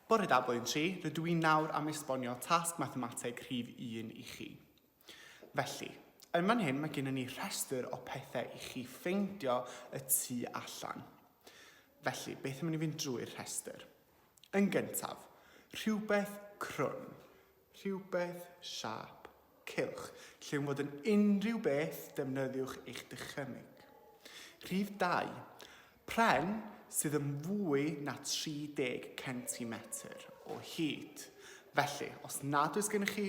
Bore da blwyddyn 3, rydw i nawr am esbonio tasg mathemateg rhif 1 i chi. Felly, yn fan hyn mae gennym ni rhestr o pethau i chi ffeindio y tu allan. Felly, beth yn mynd i fynd drwy'r rhestr? Yn gyntaf, rhywbeth crwn, rhywbeth siap, cylch, lle yn fod yn unrhyw beth defnyddiwch eich dychymyg. Rhif 2, pren sydd yn fwy na 30 cm o hyd. Felly, os nad oes gennych chi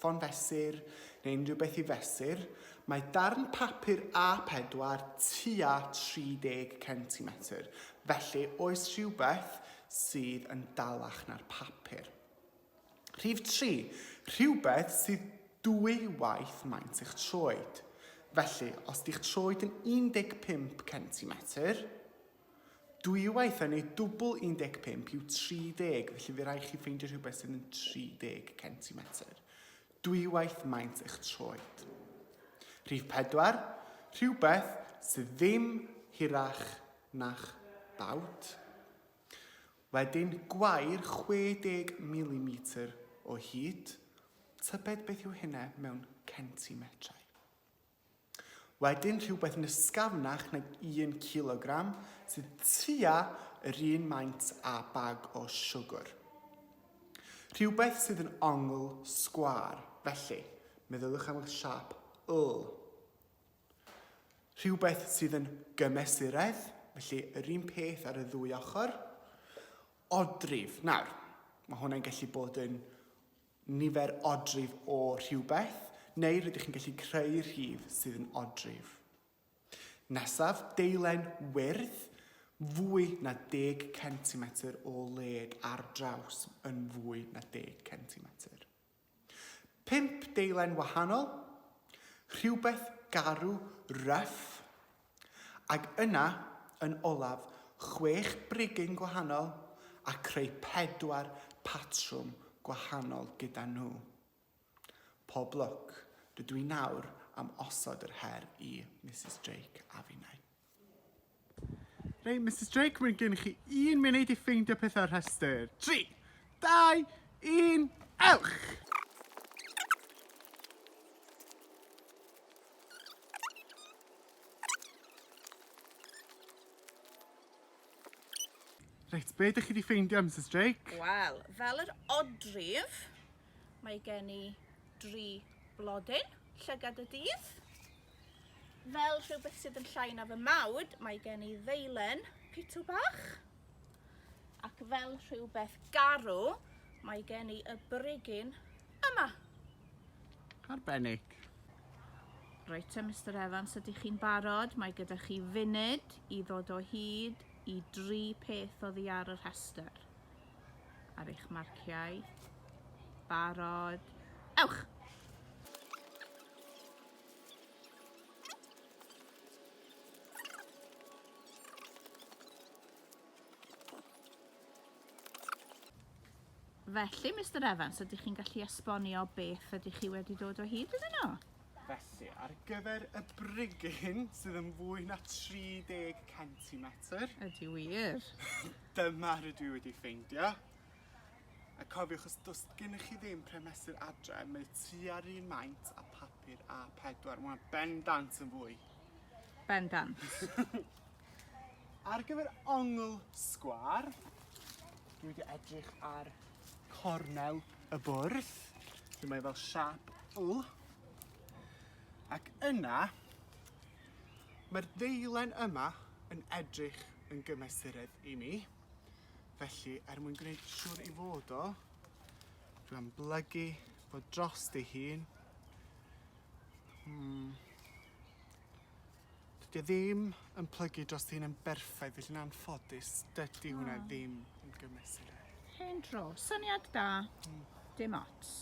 ffon fesur neu unrhyw beth i fesur, mae darn papur A4 tua 30 cm. Felly, oes rhywbeth sydd yn dalach na'r papur. Rhif 3, rhywbeth sydd 2 waith maint eich troed. Felly, os di'ch troed yn 15 cm, 2 waith hynny, dwbl 15 yw 30, felly fe rai chi ffeindio rhywbeth sydd yn 30 cm. 2 waith maint eich troed. Rhif 4, rhywbeth sydd ddim hirach na'ch bawd. Wedyn, gwair 60 mm o hyd. Tybed beth yw hynna mewn centimetrau. Wedyn, rhywbeth yn ysgafnach nag 1 kilogram sydd tua yr un maint a bag o siwgr. Rhywbeth sydd yn ongl sgwar, felly, meddyliwch am eich siap L. Rhywbeth sydd yn gymesuredd, felly yr un peth ar y ddwy ochr. Odrif. Nawr, mae hwnna'n gallu bod yn nifer odrif o rhywbeth, neu rydych chi'n gallu creu rhif sydd yn odrif. Nesaf, deilen wyrdd, fwy na 10 cm o led ar draws yn fwy na 10 cm. 5 deilen wahanol, rhywbeth garw ryff, ac yna, yn olaf, 6 brigyn gwahanol a creu 4 patrwm gwahanol gyda nhw. Pob lwc, rydw i nawr am osod yr her i Mrs Drake a finnau. Reit, Mrs Drake, mae gennych chi 1 munud i ffeindio pethau'r rhestr. 3, 2, 1, ewch! Reit, be ydych chi wedi ffeindio, Mrs Drake? Wel, fel yr odrif, mae gen i 3 blodyn, llygad y dydd. Fel rhywbeth sydd yn llai na fy mawd, mae gen i ddeilen pitw bach. Ac fel rhywbeth garw, mae gen i y brigyn yma. Arbennig. Reit te, Mr Evans, ydych chi'n barod? Mae gyda chi funud i ddod o hyd i 3 peth oddi ar y rhestr. Ar eich marciau. Barod. Ewch! Felly, Mr Evans, ydych chi'n gallu esbonio beth ydych chi wedi dod o hyd ydyn nhw? Felly, ar gyfer y brigyn sydd yn fwy na 30 cm, Ydy wir. dyma rydw i wedi ffeindio. A cofiwch, os does gennych chi ddim premesur adre, mae tua'r un maint a papur A4. Mae'n bendant yn fwy. Bendant. Ar gyfer ongl sgwar, dwi wedi edrych ar cornel y bwrdd, lle mae fel siap L. Ac yna, mae'r ddeilen yma yn edrych yn gymesuredd i mi. Felly, mwyn gwneud siŵr i fod o, dwi'n blygu fod dros ei hun. Dydy ddim yn plygu dros ei hun yn berffaith, felly'n anffodus, dydy hwnna ddim yn gymesuredd. Hen dro, syniad da, dim ots.